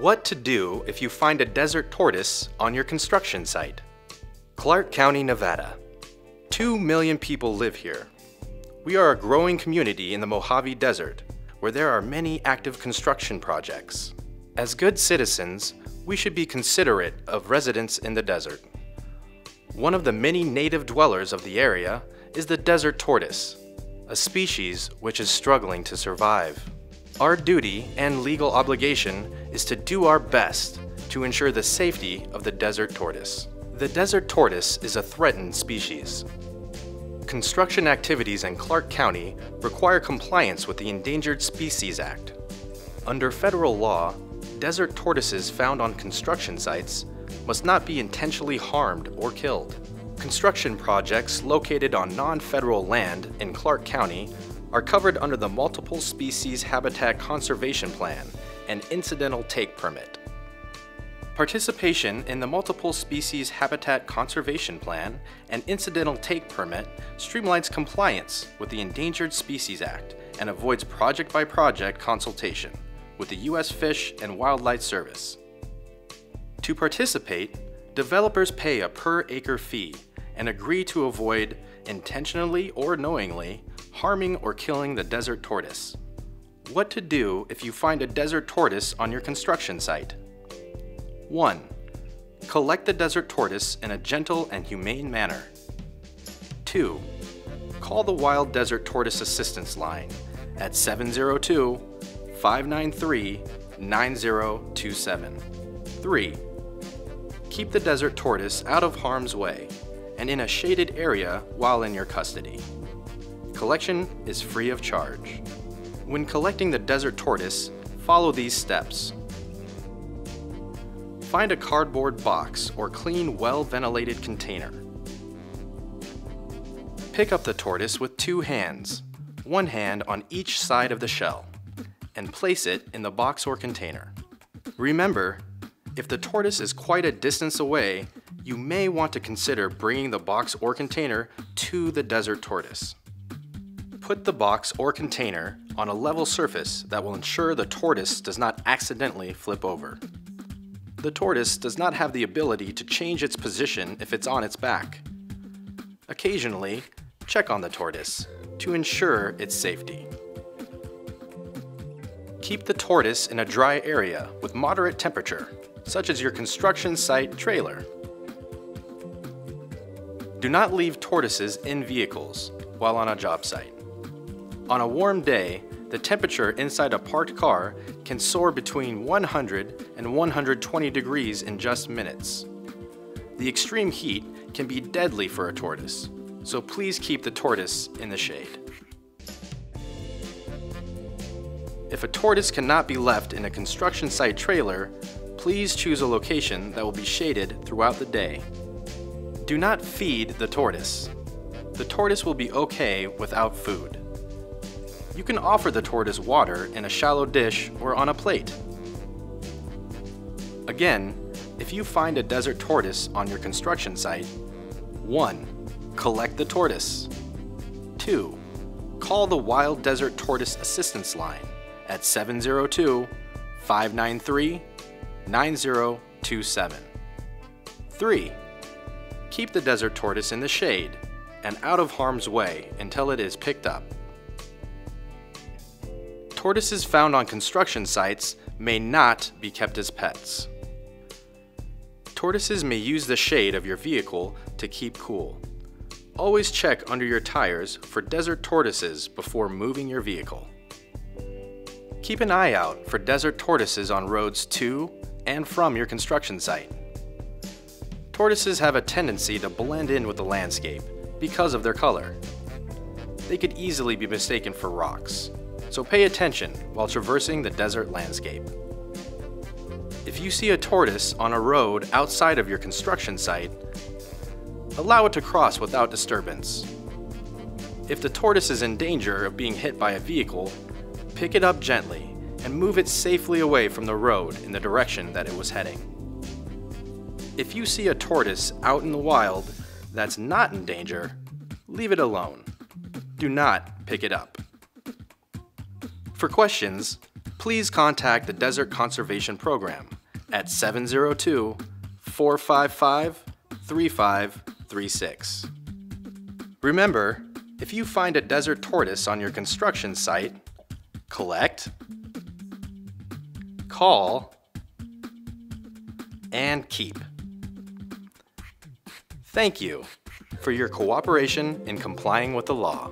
What to do if you find a desert tortoise on your construction site. Clark County, Nevada. 2 million people live here. We are a growing community in the Mojave Desert, where there are many active construction projects. As good citizens, we should be considerate of residents in the desert. One of the many native dwellers of the area is the desert tortoise, a species which is struggling to survive. Our duty and legal obligation is to do our best to ensure the safety of the desert tortoise. The desert tortoise is a threatened species. Construction activities in Clark County require compliance with the Endangered Species Act. Under federal law, desert tortoises found on construction sites must not be intentionally harmed or killed. Construction projects located on non-federal land in Clark County are covered under the Multiple Species Habitat Conservation Plan and Incidental Take Permit. Participation in the Multiple Species Habitat Conservation Plan and Incidental Take Permit streamlines compliance with the Endangered Species Act and avoids project-by-project consultation with the U.S. Fish and Wildlife Service. To participate, developers pay a per-acre fee and agree to avoid, intentionally or knowingly, harming or killing the desert tortoise. What to do if you find a desert tortoise on your construction site? 1. Collect the desert tortoise in a gentle and humane manner. 2. Call the Wild Desert Tortoise Assistance Line at 702-593-9027. 3. Keep the desert tortoise out of harm's way and in a shaded area while in your custody. Collection is free of charge. When collecting the desert tortoise, follow these steps. Find a cardboard box or clean, well-ventilated container. Pick up the tortoise with 2 hands, one hand on each side of the shell, and place it in the box or container. Remember, if the tortoise is quite a distance away, you may want to consider bringing the box or container to the desert tortoise. Put the box or container on a level surface that will ensure the tortoise does not accidentally flip over. The tortoise does not have the ability to change its position if it's on its back. Occasionally, check on the tortoise to ensure its safety. Keep the tortoise in a dry area with moderate temperature, such as your construction site trailer. Do not leave tortoises in vehicles while on a job site. On a warm day, the temperature inside a parked car can soar between 100 and 120 degrees in just minutes. The extreme heat can be deadly for a tortoise, so please keep the tortoise in the shade. If a tortoise cannot be left in a construction site trailer, please choose a location that will be shaded throughout the day. Do not feed the tortoise. The tortoise will be okay without food. You can offer the tortoise water in a shallow dish or on a plate. Again, if you find a desert tortoise on your construction site, 1. Collect the tortoise. 2. Call the Wild Desert Tortoise Assistance Line at 702-593-9027. 3. Keep the desert tortoise in the shade and out of harm's way until it is picked up. Tortoises found on construction sites may not be kept as pets. Tortoises may use the shade of your vehicle to keep cool. Always check under your tires for desert tortoises before moving your vehicle. Keep an eye out for desert tortoises on roads to and from your construction site. Tortoises have a tendency to blend in with the landscape because of their color. They could easily be mistaken for rocks, so pay attention while traversing the desert landscape. If you see a tortoise on a road outside of your construction site, allow it to cross without disturbance. If the tortoise is in danger of being hit by a vehicle, pick it up gently and move it safely away from the road in the direction that it was heading. If you see a tortoise out in the wild that's not in danger, leave it alone. Do not pick it up. For questions, please contact the Desert Conservation Program at 702-455-3536. Remember, if you find a desert tortoise on your construction site, collect, call, and keep. Thank you for your cooperation in complying with the law.